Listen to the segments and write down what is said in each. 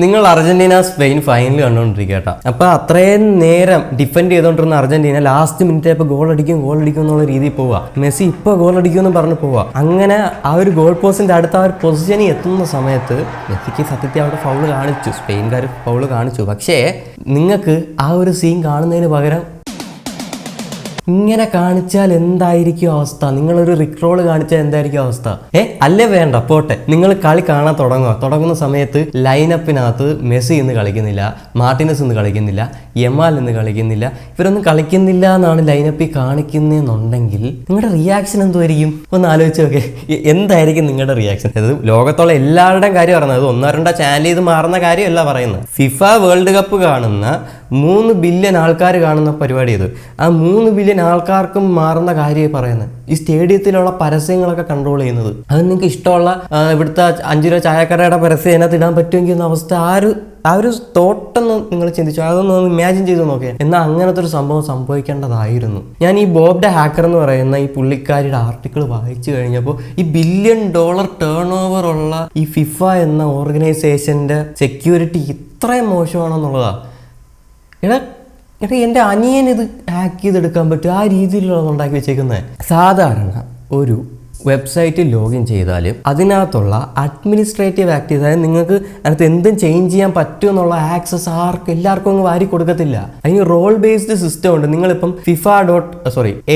നിങ്ങൾ Argentina Spain final കണ്ടുകൊണ്ടിരിക്കട്ടോ. അപ്പൊ അത്രയും നേരം ഡിഫെൻഡ് ചെയ്തോണ്ടിരുന്ന അർജന്റീന ലാസ്റ്റ് മിനിറ്റ് ഇപ്പൊ ഗോൾ അടിക്കും എന്നുള്ള രീതിയിൽ പോവാ. മെസ്സി ഇപ്പൊ ഗോൾ അടിക്കുമെന്ന് പറഞ്ഞ് പോവാ. അങ്ങനെ ആ ഒരു ഗോൾ പോസ്റ്റിന്റെ അടുത്ത ആ ഒരു പൊസിഷനിൽ എത്തുന്ന സമയത്ത് മെസ്സിക്ക് സത്യത്തിൽ അവിടെ ഫൗള് കാണിച്ചു, സ്പെയിൻകാർ ഫൗള് കാണിച്ചു. പക്ഷേ നിങ്ങൾക്ക് ആ ഒരു സീൻ കാണുന്നതിന് പകരം ഇങ്ങനെ കാണിച്ചാൽ എന്തായിരിക്കും അവസ്ഥ? നിങ്ങളൊരു റിക്രോള് കാണിച്ചാൽ എന്തായിരിക്കും അവസ്ഥ? അല്ലേ വേണ്ട, പോട്ടെ. നിങ്ങൾ കളി കാണാൻ തുടങ്ങുന്ന സമയത്ത് ലൈനപ്പിനകത്ത് മെസ്സി ഇന്ന് കളിക്കുന്നില്ല, മാർട്ടിനസ് ഇന്ന് കളിക്കുന്നില്ല, യമാൽ ഇന്ന് കളിക്കുന്നില്ല, ഇവരൊന്നും കളിക്കുന്നില്ല എന്നാണ് ലൈനപ്പിൽ കാണിക്കുന്നതെന്നുണ്ടെങ്കിൽ നിങ്ങളുടെ റിയാക്ഷൻ എന്തുമായിരിക്കും? ഒന്ന് ആലോചിച്ച് നോക്കെ. എന്തായിരിക്കും നിങ്ങളുടെ റിയാക്ഷൻ? അത് ലോകത്തുള്ള എല്ലാവരുടെയും കാര്യം പറയുന്നത്, അത് ഒന്നോ രണ്ടോ ചാനൽ ചെയ്ത് മാറുന്ന കാര്യമല്ല പറയുന്നത്. ഫിഫ വേൾഡ് കപ്പ് കാണുന്ന 3 ബില്യൺ ആൾക്കാർ കാണുന്ന പരിപാടി ഇത്. ആ 3 ബില്യൺ ആൾക്കാർക്കും മാറുന്ന കാര്യമായി പറയുന്നത്. ഈ സ്റ്റേഡിയത്തിലുള്ള പരസ്യങ്ങളൊക്കെ കൺട്രോൾ ചെയ്യുന്നത്, അത് നിങ്ങൾക്ക് ഇഷ്ടമുള്ള ഇവിടുത്തെ 5 രൂപ ചായക്കടയുടെ പരസ്യം അതിനകത്ത് ഇടാൻ പറ്റുമെങ്കിൽ എന്ന അവസ്ഥ ആ ഒരു തോട്ടൊന്ന് നിങ്ങൾ ചിന്തിച്ചു, അതൊന്ന് ഇമാജിൻ ചെയ്ത് നോക്കിയാൽ. എന്നാൽ അങ്ങനത്തെ ഒരു സംഭവം സംഭവിക്കേണ്ടതായിരുന്നു. ഞാൻ ഈ ബോബ് ദ ഹാക്കർ എന്ന് പറയുന്ന ഈ പുള്ളിക്കാരിയുടെ ആർട്ടിക്കിൾ വായിച്ചു കഴിഞ്ഞപ്പോൾ ഈ $1 ബില്യൺ ടേൺ ഓവർ ഉള്ള ഈ ഫിഫ എന്ന ഓർഗനൈസേഷന്റെ സെക്യൂരിറ്റി ഇത്രയും മോശമാണെന്നുള്ളതാ. എടാ എൻ്റെ അനിയൻ ഇത് ഹാക്ക് ചെയ്തെടുക്കാൻ പറ്റും, ആ രീതിയിലുള്ളത് ഉണ്ടാക്കി വെച്ചേക്കുന്നത്. സാധാരണ ഒരു വെബ്സൈറ്റിൽ ലോഗിൻ ചെയ്താൽ അതിനകത്തുള്ള അഡ്മിനിസ്ട്രേറ്റീവ് ആക്ട്, അതായത് നിങ്ങൾക്ക് അതിനകത്ത് എന്തും ചേഞ്ച് ചെയ്യാൻ പറ്റും എന്നുള്ള ആക്സസ് എല്ലാവർക്കും അങ്ങ് വാരി കൊടുക്കത്തില്ല. അതിന് റോൾ ബേസ്ഡ് സിസ്റ്റം ഉണ്ട്. നിങ്ങളിപ്പം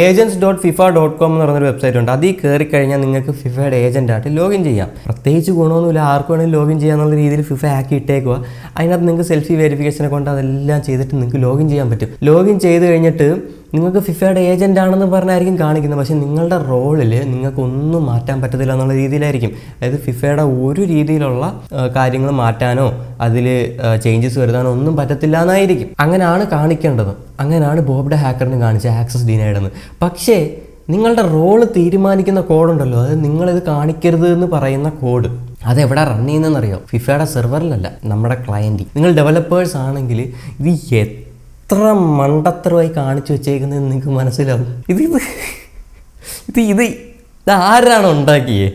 agents.fifa.com എന്ന് പറഞ്ഞൊരു വെബ്സൈറ്റ് ഉണ്ട്. അതിൽ കയറി കഴിഞ്ഞാൽ നിങ്ങൾക്ക് ഫിഫയുടെ ഏജന്റായിട്ട് ലോഗിൻ ചെയ്യാം. പ്രത്യേകിച്ച് ഗുണമൊന്നുമില്ല, ആർക്ക് വേണമെങ്കിലും ലോഗിൻ ചെയ്യാന്നുള്ള രീതിയിൽ ഫിഫ ആക്കി ഇട്ടേക്കുക. അതിനകത്ത് നിങ്ങൾക്ക് സെൽഫി വെരിഫിക്കേഷനെ കൊണ്ട് അതെല്ലാം ചെയ്തിട്ട് നിങ്ങൾക്ക് ലോഗിൻ ചെയ്യാൻ പറ്റും. ലോഗിൻ ചെയ്ത് കഴിഞ്ഞിട്ട് നിങ്ങൾക്ക് ഫിഫയുടെ ഏജന്റ് ആണെന്ന് പറഞ്ഞായിരിക്കും കാണിക്കുന്നത്. പക്ഷേ നിങ്ങളുടെ റോളിൽ നിങ്ങൾക്ക് ഒന്നും മാറ്റാൻ പറ്റത്തില്ല എന്നുള്ള രീതിയിലായിരിക്കും. അതായത് ഫിഫയുടെ ഒരു രീതിയിലുള്ള കാര്യങ്ങൾ മാറ്റാനോ അതിൽ ചേഞ്ചസ് വരുത്താനോ ഒന്നും പറ്റത്തില്ല എന്നായിരിക്കും. അങ്ങനെയാണ് കാണിക്കേണ്ടത്. അങ്ങനെയാണ് ബോബ് ദ ഹാക്കറിന് കാണിച്ച ആക്സസ് ഡിനൈഡ്. പക്ഷേ നിങ്ങളുടെ റോള് തീരുമാനിക്കുന്ന കോഡുണ്ടല്ലോ, അതായത് നിങ്ങളിത് കാണിക്കരുത് എന്ന് പറയുന്ന കോഡ്, അതെവിടെ റൺ ചെയ്യുന്നതെന്നറിയോ? ഫിഫയുടെ സെർവറിലല്ല, നമ്മുടെ ക്ലയൻറ്റിൽ. നിങ്ങൾ ഡെവലപ്പേഴ്സ് ആണെങ്കിൽ ഇത് എത്ര മണ്ടത്തരമായി കാണിച്ചു വെച്ചേക്കുന്നതെന്ന് നിങ്ങൾക്ക് മനസ്സിലാവും. ഇത് ആരാണ് ഉണ്ടാക്കിയേ?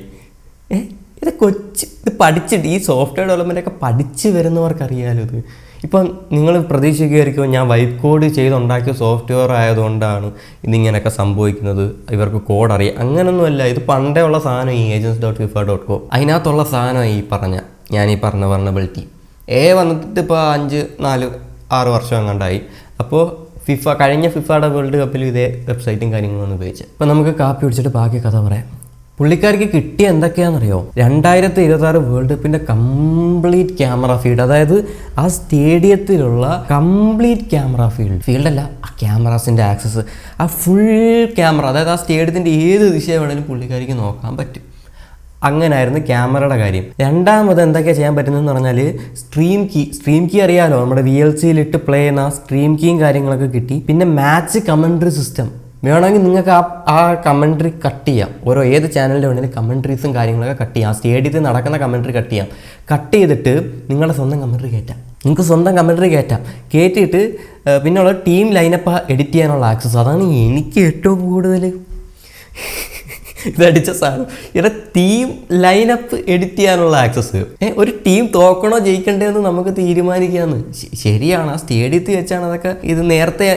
ഇത് പഠിച്ചിട്ട് ഈ സോഫ്റ്റ്വെയർ ഡെവലപ്മെൻറ്റൊക്കെ പഠിച്ച് വരുന്നവർക്കറിയാലോ ഇത്. ഇപ്പം നിങ്ങൾ പ്രതീക്ഷിക്കുമായിരിക്കും ഞാൻ വൈറ്റ് കോഡ് ചെയ്തുണ്ടാക്കിയ സോഫ്റ്റ്വെയർ ആയതുകൊണ്ടാണ് ഇതിങ്ങനെയൊക്കെ സംഭവിക്കുന്നത്, ഇവർക്ക് കോഡ് അറിയാം. അങ്ങനൊന്നുമല്ല. ഇത് പണ്ടേ ഉള്ള സാധനം ഈ agents.fifa.com അതിനകത്തുള്ള സാധനം ഞാൻ ഈ പറഞ്ഞ വർണബിലിറ്റി വന്നിട്ട് ഇപ്പോൾ 4-6 വർഷം അങ്ങാണ്ടായി. അപ്പോൾ കഴിഞ്ഞ ഫിഫയുടെ വേൾഡ് കപ്പിൽ ഇതേ വെബ്സൈറ്റും കാര്യങ്ങളൊന്നും ഉപയോഗിച്ച്. അപ്പോൾ നമുക്ക് കാപ്പി പിടിച്ചിട്ട് ബാക്കി കഥ പറയാം. പുള്ളിക്കാർക്ക് കിട്ടിയ എന്തൊക്കെയാണെന്നറിയോ? 2026 വേൾഡ് കപ്പിൻ്റെ കംപ്ലീറ്റ് ക്യാമറ ഫീൽഡ്, അതായത് ആ സ്റ്റേഡിയത്തിലുള്ള കംപ്ലീറ്റ് ക്യാമറ ഫീൽഡല്ല, ആ ക്യാമറാസിൻ്റെ ആക്സസ്, ആ ഫുൾ ക്യാമറ, അതായത് ആ സ്റ്റേഡിയത്തിൻ്റെ ഏത് ദിശ വേണമെങ്കിലും പുള്ളിക്കാർക്ക് നോക്കാൻ പറ്റും. അങ്ങനായിരുന്നു ക്യാമറയുടെ കാര്യം. രണ്ടാമത് എന്തൊക്കെയാണ് ചെയ്യാൻ പറ്റുന്നതെന്ന് പറഞ്ഞാൽ സ്ട്രീം കീ അറിയാലോ, നമ്മുടെ VLCയിലിട്ട് പ്ലേ ചെയ്യുന്ന ആ സ്ട്രീം കീയും കാര്യങ്ങളൊക്കെ കിട്ടി. പിന്നെ മാച്ച് കമൻട്രി സിസ്റ്റം വേണമെങ്കിൽ നിങ്ങൾക്ക് ആ കമൻട്രി കട്ട് ചെയ്യാം. ഏത് ചാനലിൻ്റെ വേണമെങ്കിലും കമൻട്രീസും കാര്യങ്ങളൊക്കെ കട്ട് ചെയ്യാം. ആ സ്റ്റേഡിയത്തിൽ നടക്കുന്ന കമൻട്രി കട്ട് ചെയ്യാം. കട്ട് ചെയ്തിട്ട് നിങ്ങളുടെ സ്വന്തം കമൻട്രി കയറ്റാം. നിങ്ങൾക്ക് സ്വന്തം കമൻട്രി കയറ്റിയിട്ട് പിന്നെയുള്ള ടീം ലൈനപ്പ് എഡിറ്റ് ചെയ്യാനുള്ള ആക്സസ്. അതാണ് എനിക്ക് ഏറ്റവും കൂടുതൽ ഇതടിച്ച സാധനം. ടീം ലൈനപ്പ് എഡിറ്റ് ചെയ്യാനുള്ള ആക്സസ്. ഒരു ടീം തോക്കണോ ജയിക്കണ്ടേന്ന് നമുക്ക് തീരുമാനിക്കാമെന്ന്. ശരിയാണ്, ആ സ്റ്റേഡിയത്തിൽ വെച്ചാണ് അതൊക്കെ. ഇത് നേരത്തെ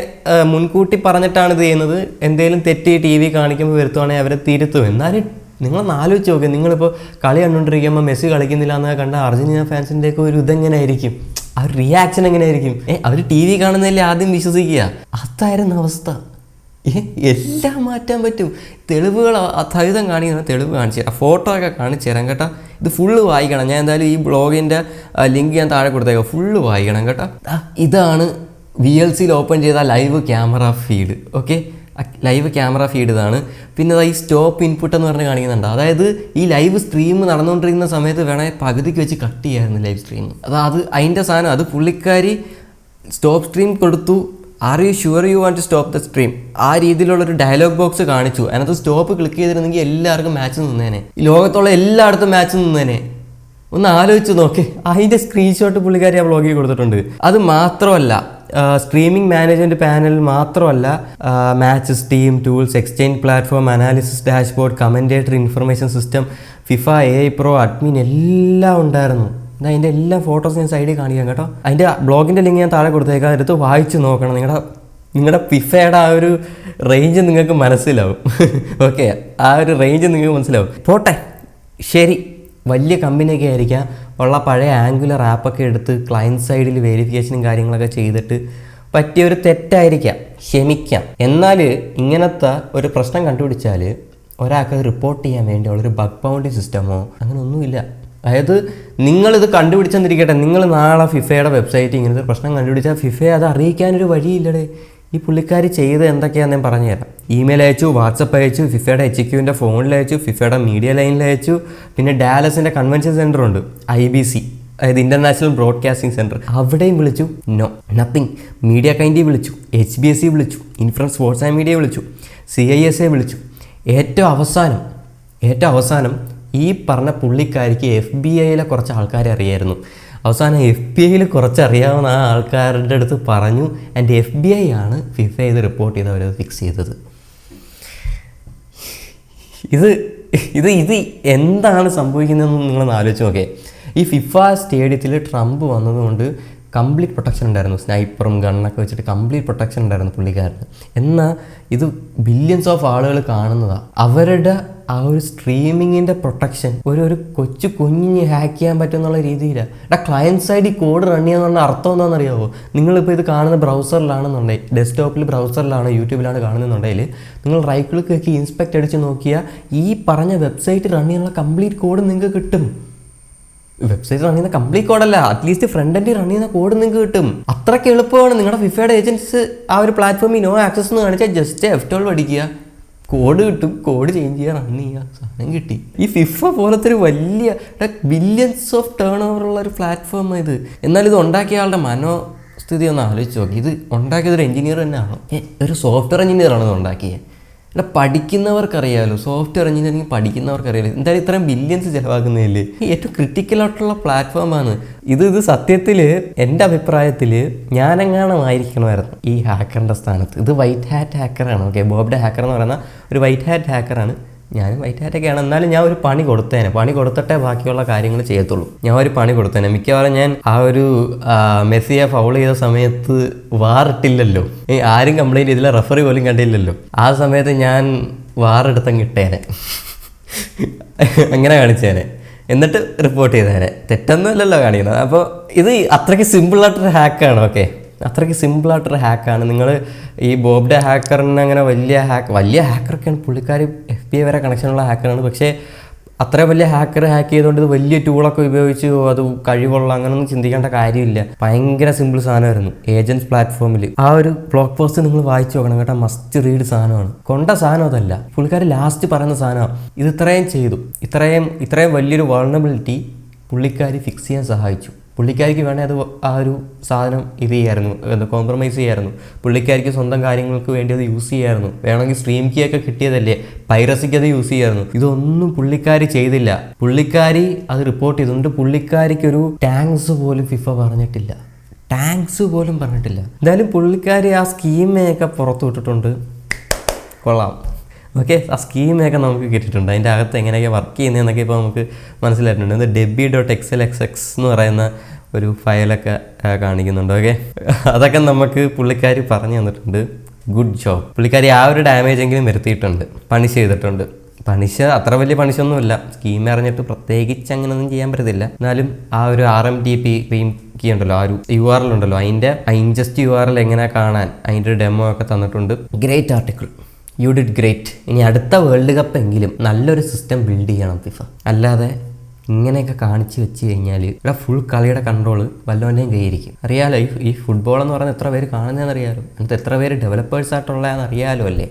മുൻകൂട്ടി പറഞ്ഞിട്ടാണ് ഇത് ചെയ്യുന്നത്. എന്തെങ്കിലും തെറ്റ് TV കാണിക്കുമ്പോൾ വരുത്തുവാണെങ്കിൽ അവരെ തിരുത്തും. എന്നാലും നിങ്ങളൊന്ന് ആലോചിച്ച് നോക്കുക. നിങ്ങളിപ്പോൾ കളി കണ്ടുകൊണ്ടിരിക്കുമ്പോൾ മെസ്സി കളിക്കുന്നില്ല എന്നൊക്കെ കണ്ട അർജന്റീന ഫാൻസിൻ്റെയൊക്കെ ഒരു ഇതെങ്ങനെയായിരിക്കും? ആ ഒരു റിയാക്ഷൻ എങ്ങനെയായിരിക്കും? അവർ TV കാണുന്നതിൽ ആദ്യം വിശ്വസിക്കുക. അതായിരുന്നു അവസ്ഥ. എല്ലാം മാറ്റാൻ പറ്റും. തെളിവുകൾ സഹിതം കാണിക്കുന്ന തെളിവ് കാണിച്ചു തരാം, ഫോട്ടോ ഒക്കെ കാണിച്ചു തരാം കേട്ടോ. ഇത് ഫുള്ള് വായിക്കണം. ഞാൻ എന്തായാലും ഈ ബ്ലോഗിൻ്റെ ലിങ്ക് ഞാൻ താഴെ കൊടുത്തേക്കാം. ഫുള്ള് വായിക്കണം കേട്ടോ. ഇതാണ് VLCയിൽ ഓപ്പൺ ചെയ്ത live camera feed. Okay, live camera feed ഇതാണ്. പിന്നെ ഈ സ്റ്റോപ്പ് ഇൻപുട്ട് എന്ന് പറഞ്ഞ് കാണിക്കുന്നുണ്ട്. അതായത് ഈ ലൈവ് സ്ട്രീം നടന്നുകൊണ്ടിരിക്കുന്ന സമയത്ത് വേണമെങ്കിൽ പകുതിക്ക് വെച്ച് കട്ട് ചെയ്യായിരുന്നു ലൈവ് സ്ട്രീം. അത് അതിൻ്റെ സാധനം. അത് പുള്ളിക്കാരി സ്റ്റോപ്പ് സ്ട്രീം കൊടുത്തു. Are you sure you want to stop the stream? ആ രീതിയിലുള്ളൊരു ഡയലോഗ് ബോക്സ് കാണിച്ചു. അതിനകത്ത് സ്റ്റോപ്പ് ക്ലിക്ക് ചെയ്തിരുന്നെങ്കിൽ എല്ലാവർക്കും മാച്ച് നിന്നേനെ. ഈ ലോകത്തുള്ള എല്ലായിടത്തും മാച്ച് നിന്നേനെ. ഒന്ന് ആലോചിച്ച് നോക്കി. അതിൻ്റെ സ്ക്രീൻഷോട്ട് പുള്ളിക്കാരി ആ ബ്ലോഗിൽ കൊടുത്തിട്ടുണ്ട്. അത് മാത്രമല്ല, സ്ട്രീമിംഗ് മാനേജ്മെൻറ്റ് പാനൽ മാത്രമല്ല, matches, team tools, exchange platform, analysis dashboard, commentator information system, FIFA AI Pro, admin എല്ലാം ഉണ്ടായിരുന്നു. അതിൻ്റെ എല്ലാ ഫോട്ടോസ് ഞാൻ സൈഡിൽ കാണിക്കാം കേട്ടോ. അതിൻ്റെ ബ്ലോഗിൻ്റെ ലിങ്ക് ഞാൻ താഴെ കൊടുത്തേക്കാം. എടുത്ത് വായിച്ച് നോക്കണം. നിങ്ങളുടെ ഫിഫയുടെ ആ ഒരു റേഞ്ച് നിങ്ങൾക്ക് മനസ്സിലാവും. ഓക്കെ, ആ ഒരു റേഞ്ച് നിങ്ങൾക്ക് മനസ്സിലാവും. പോട്ടെ, ശരി, വലിയ കമ്പനിയൊക്കെ ആയിരിക്കാം, ഉള്ള പഴയ ആംഗുലർ ആപ്പൊക്കെ എടുത്ത് ക്ലയൻറ്റ് സൈഡിൽ വെരിഫിക്കേഷനും കാര്യങ്ങളൊക്കെ ചെയ്തിട്ട് പറ്റിയൊരു തെറ്റായിരിക്കാം, ക്ഷമിക്കാം. എന്നാൽ ഇങ്ങനത്തെ ഒരു പ്രശ്നം കണ്ടുപിടിച്ചാൽ ഒരാൾക്ക് റിപ്പോർട്ട് ചെയ്യാൻ വേണ്ടിയുള്ളൊരു ബഗ് ബൗണ്ടിങ് സിസ്റ്റമോ അങ്ങനെ ഒന്നുമില്ല. അതായത് നിങ്ങളിത് കണ്ടുപിടിച്ചെന്നിരിക്കട്ടെ, നിങ്ങൾ നാളെ ഫിഫയുടെ വെബ്സൈറ്റ് ഇങ്ങനത്തെ പ്രശ്നം കണ്ടുപിടിച്ചാൽ ഫിഫയെ അത് അറിയിക്കാനൊരു വഴിയില്ലടേ. ഈ പുള്ളിക്കാരി ചെയ്ത് എന്തൊക്കെയാണെന്ന് ഞാൻ പറഞ്ഞുതരാം. ഇമെയിൽ അയച്ചു, വാട്സപ്പ് അയച്ചു, ഫിഫയുടെ HQൻ്റെ ഫോണിൽ അയച്ചു, ഫിഫയുടെ മീഡിയ ലൈനിൽ അയച്ചു, പിന്നെ ഡാലസിൻ്റെ കൺവെൻഷൻ സെൻ്റർ ഉണ്ട്, IBC, അതായത് ഇൻ്റർനാഷണൽ ബ്രോഡ്കാസ്റ്റിംഗ് സെൻറ്റർ, അവിടെയും വിളിച്ചു, നോ നത്തിങ്. മീഡിയ കൈൻഡി വിളിച്ചു, HBSC വിളിച്ചു, ഇൻഫ്ലുവൻസ് സ്പോർട്സ് ആൻഡ് മീഡിയ വിളിച്ചു, CISA വിളിച്ചു. ഏറ്റവും അവസാനം ഈ പറഞ്ഞ പുള്ളിക്കാരിക്ക് FBI കുറച്ച് ആൾക്കാരെ അറിയായിരുന്നു. അവസാനം FBI കുറച്ച് അറിയാവുന്ന ആ ആൾക്കാരുടെ അടുത്ത് പറഞ്ഞു, ആൻഡ് FBI ആണ് ഫിഫ ഇത് റിപ്പോർട്ട് ചെയ്ത് അവരത് ഫിക്സ് ചെയ്തത്. ഇത് എന്താണ് സംഭവിക്കുന്നതെന്ന് നിങ്ങളൊന്ന് ആലോചിച്ച് നോക്കേ. ഈ ഫിഫ സ്റ്റേഡിയത്തിൽ ട്രംപ് വന്നതുകൊണ്ട് കംപ്ലീറ്റ് പ്രൊട്ടക്ഷൻ ഉണ്ടായിരുന്നു, സ്നൈപ്പറും ഗണ്ണൊക്കെ വെച്ചിട്ട് കംപ്ലീറ്റ് പ്രൊട്ടക്ഷൻ ഉണ്ടായിരുന്നു പുള്ളിക്കാരന്. എന്നാൽ ഇത് ബില്യൺസ് ഓഫ് ആളുകൾ കാണുന്നതാണ്. അവരുടെ ആ ഒരു സ്ട്രീമിങ്ങിൻ്റെ പ്രൊട്ടക്ഷൻ ഒരു കൊച്ചു കുഞ്ഞിന് ഹാക്ക് ചെയ്യാൻ പറ്റുമെന്നുള്ള രീതിയിലാണ്. ക്ലയൻറ്റ് സൈഡിൽ കോഡ് റൺ ചെയ്യാന്നുള്ള അർത്ഥം എന്താണെന്നറിയാമോ? നിങ്ങളിപ്പോൾ ഇത് കാണുന്ന ബ്രൗസറിലാണെന്നുണ്ടെങ്കിൽ, ഡെസ്ക്ടോപ്പിൽ ബ്രൗസറിലാണ്, യൂട്യൂബിലാണ് കാണുന്നുണ്ടെങ്കിൽ, നിങ്ങൾ റൈറ്റ് ക്ലിക്ക് ആക്കി ഇൻസ്പെക്ട് അടിച്ച് നോക്കിയാൽ ഈ പറഞ്ഞ വെബ്സൈറ്റ് റൺ ചെയ്യാനുള്ള കംപ്ലീറ്റ് കോഡ് നിങ്ങൾക്ക് കിട്ടും. വെബ്സൈറ്റ് റൺ ചെയ്യുന്ന കംപ്ലീറ്റ് കോഡല്ല, അറ്റ്ലീസ്റ്റ് ഫ്രണ്ട് എൻഡിൽ റൺ ചെയ്യുന്ന കോഡ് നിങ്ങൾക്ക് കിട്ടും. അത്രയ്ക്ക് എളുപ്പമാണ്. നിങ്ങളുടെ ഫിഫയുടെ ഏജൻറ്റ്സ് ആ ഒരു പ്ലാറ്റ്ഫോമിൽ നോ ആക്സസ് എന്ന് കാണിച്ചാൽ ജസ്റ്റ് F12 അടിക്കുക, കോഡ് കിട്ടും, കോഡ് ചേഞ്ച് ചെയ്യുക, റൺ ചെയ്യുക, സാധനം കിട്ടി. ഈ ഫിഫ പോലത്തെ ഒരു വലിയ ബില്യൺസ് ഓഫ് ടേൺ ഓവർ ഉള്ള ഒരു പ്ലാറ്റ്ഫോം ഇത്. എന്നാൽ ഇത് ഉണ്ടാക്കിയ ആളുടെ മനോസ്ഥിതി ഒന്ന് ആലോചിച്ച് നോക്കി. ഇത് ഉണ്ടാക്കിയത് ഒരു എഞ്ചിനീയർ തന്നെയാണോ? ഒരു സോഫ്റ്റ്വെയർ എഞ്ചിനീയറാണ് ഇത് ഉണ്ടാക്കിയത്. പഠിക്കുന്നവർക്കറിയാമല്ലോ, സോഫ്റ്റ്വെയർ എഞ്ചിനീയറിംഗ് പഠിക്കുന്നവർക്കറിയാലോ, എന്തായാലും ഇത്രയും ബില്യൺസ് ചിലവാക്കുന്നതിൽ ഏറ്റവും ക്രിട്ടിക്കലായിട്ടുള്ള പ്ലാറ്റ്ഫോമാണ് ഇത്. സത്യത്തിൽ എൻ്റെ അഭിപ്രായത്തിൽ ഞാനെങ്ങാണമായിരിക്കണമായിരുന്നു ഈ ഹാക്കറിൻ്റെ സ്ഥാനത്ത്. ഇത് വൈറ്റ് ഹാറ്റ് ഹാക്കറാണ്. ഓക്കെ, ബോബ്ഡെ ഹാക്കർ എന്ന് പറയുന്ന ഒരു വൈറ്റ് ഹാറ്റ് ഹാക്കറാണ്. ഞാനും വൈറ്റ് ഹാറ്റൊക്കെയാണ്. എന്നാലും ഞാൻ ഒരു പണി കൊടുത്തിട്ടേ ബാക്കിയുള്ള കാര്യങ്ങൾ ചെയ്യത്തുള്ളൂ. ഞാൻ ഒരു പണി കൊടുത്തേനെ. മിക്കവാറും ഞാൻ ആ ഒരു മെസ്സിയെ ഫൗൾ ചെയ്ത സമയത്ത് വാറിട്ടില്ലല്ലോ, ആരും കംപ്ലൈൻറ്റ് ചെയ്തില്ല, റെഫറി പോലും കണ്ടില്ലല്ലോ. ആ സമയത്ത് ഞാൻ വാറെടുത്തങ്ങ് ഇട്ടേനെ, അങ്ങനെ കാണിച്ചേനെ, എന്നിട്ട് റിപ്പോർട്ട് ചെയ്തേനെ. തെറ്റൊന്നുമല്ലല്ലോ കാണിക്കുന്നത്. അപ്പോൾ ഇത് അത്രയ്ക്ക് സിമ്പിളായിട്ടൊരു ഹാക്കാണ്. ഓക്കെ, അത്രയ്ക്ക് സിമ്പിളായിട്ടൊരു ഹാക്കാണ്. നിങ്ങൾ ഈ ബോബ്ഡെ ഹാക്കറിന് അങ്ങനെ വലിയ ഹാക്കറൊക്കെയാണ് പുള്ളിക്കാരി. FBI വരെ കണക്ഷനുള്ള ഹാക്കറാണ്. പക്ഷേ അത്ര വലിയ ഹാക്കർ ഹാക്ക് ചെയ്തുകൊണ്ട് ഇത് വലിയ ടൂളൊക്കെ ഉപയോഗിച്ച് അത് കഴിവുള്ള അങ്ങനെയൊന്നും ചിന്തിക്കേണ്ട കാര്യമില്ല. ഭയങ്കര സിമ്പിൾ സാധനമായിരുന്നു. ഏജൻസ് പ്ലാറ്റ്ഫോമിൽ ആ ഒരു ബ്ലോഗ് പോസ്റ്റ് നിങ്ങൾ വായിച്ചു നോക്കണം കേട്ടോ. മസ്റ്റ് റീഡ് സാധനമാണ്. കൊണ്ട സാധനം അതല്ല, പുള്ളിക്കാർ ലാസ്റ്റ് പറയുന്ന സാധനമാണ്. ഇത് ഇത്രയും ചെയ്തു, ഇത്രയും വലിയൊരു വൾണറബിലിറ്റി പുള്ളിക്കാരി ഫിക്സ് ചെയ്യാൻ സഹായിച്ചു. പുള്ളിക്കാരിക്ക് വേണേൽ അത് ആ ഒരു സാധനം ഇത് ചെയ്യായിരുന്നു, കോംപ്രമൈസ് ചെയ്യായിരുന്നു. പുള്ളിക്കാരിക്ക് സ്വന്തം കാര്യങ്ങൾക്ക് വേണ്ടി അത് യൂസ് ചെയ്യായിരുന്നു. വേണമെങ്കിൽ സ്ട്രീം കീ ഒക്കെ കിട്ടിയതല്ലേ, പൈറസിക്ക് അത് യൂസ് ചെയ്യായിരുന്നു. ഇതൊന്നും പുള്ളിക്കാരി ചെയ്തില്ല. പുള്ളിക്കാരി അത് റിപ്പോർട്ട് ചെയ്തുകൊണ്ട് പുള്ളിക്കാരിക്കൊരു താങ്ക്സ് പോലും ഫിഫ പറഞ്ഞിട്ടില്ല. എന്തായാലും പുള്ളിക്കാരി ആ സ്കീമയൊക്കെ പുറത്തു വിട്ടിട്ടുണ്ട്. കൊള്ളാം. ഓക്കെ, ആ സ്കീമൊക്കെ നമുക്ക് കിട്ടിയിട്ടുണ്ട്. അതിൻ്റെ അകത്ത് എങ്ങനെയൊക്കെ വർക്ക് ചെയ്യുന്നതെന്നൊക്കെ ഇപ്പോൾ നമുക്ക് മനസ്സിലായിട്ടുണ്ട്. ഇത് debi.xlxx എന്ന് പറയുന്ന ഒരു ഫയലൊക്കെ കാണിക്കുന്നുണ്ട്. ഓക്കെ, അതൊക്കെ നമുക്ക് പുള്ളിക്കാരി പറഞ്ഞു തന്നിട്ടുണ്ട്. Good job. പുള്ളിക്കാരി ആ ഒരു ഡാമേജ് എങ്കിലും വരുത്തിയിട്ടുണ്ട്, പണിഷ് ചെയ്തിട്ടുണ്ട്. അത്ര വലിയ പണിഷൊന്നുമില്ല. സ്കീം അറിഞ്ഞിട്ട് പ്രത്യേകിച്ച് അങ്ങനെയൊന്നും ചെയ്യാൻ പറ്റത്തില്ല. എന്നാലും ആ ഒരു RMTP ക്രീം കീ ഉണ്ടല്ലോ, ആ ഒരു URL ഉണ്ടല്ലോ, അതിൻ്റെ ഇൻജസ്റ്റ് URL എങ്ങനെ കാണാൻ അതിൻ്റെ ഒരു ഡെമോ ഒക്കെ തന്നിട്ടുണ്ട്. Great article, you did great. ഇനി അടുത്ത വേൾഡ് കപ്പ് എങ്കിലും നല്ലൊരു സിസ്റ്റം ബിൽഡ് ചെയ്യണം ഫിഫ. അല്ലാതെ ഇങ്ങനെയൊക്കെ കാണിച്ച് വെച്ച് കഴിഞ്ഞാൽ ഇവിടെ ഫുൾ കളിയുടെ കൺട്രോൾ വല്ലവൻ്റെയും കയ്യിരിക്കും. അറിയാലോ, ഈ ഫുട്ബോൾ എന്ന് പറയുന്നത് എത്ര പേര് കാണുന്നതെന്ന് അറിയാലോ, എന്നിട്ട് എത്ര പേര് ഡെവലപ്പേഴ്സായിട്ടുള്ളതെന്ന് അറിയാലോ അല്ലേ.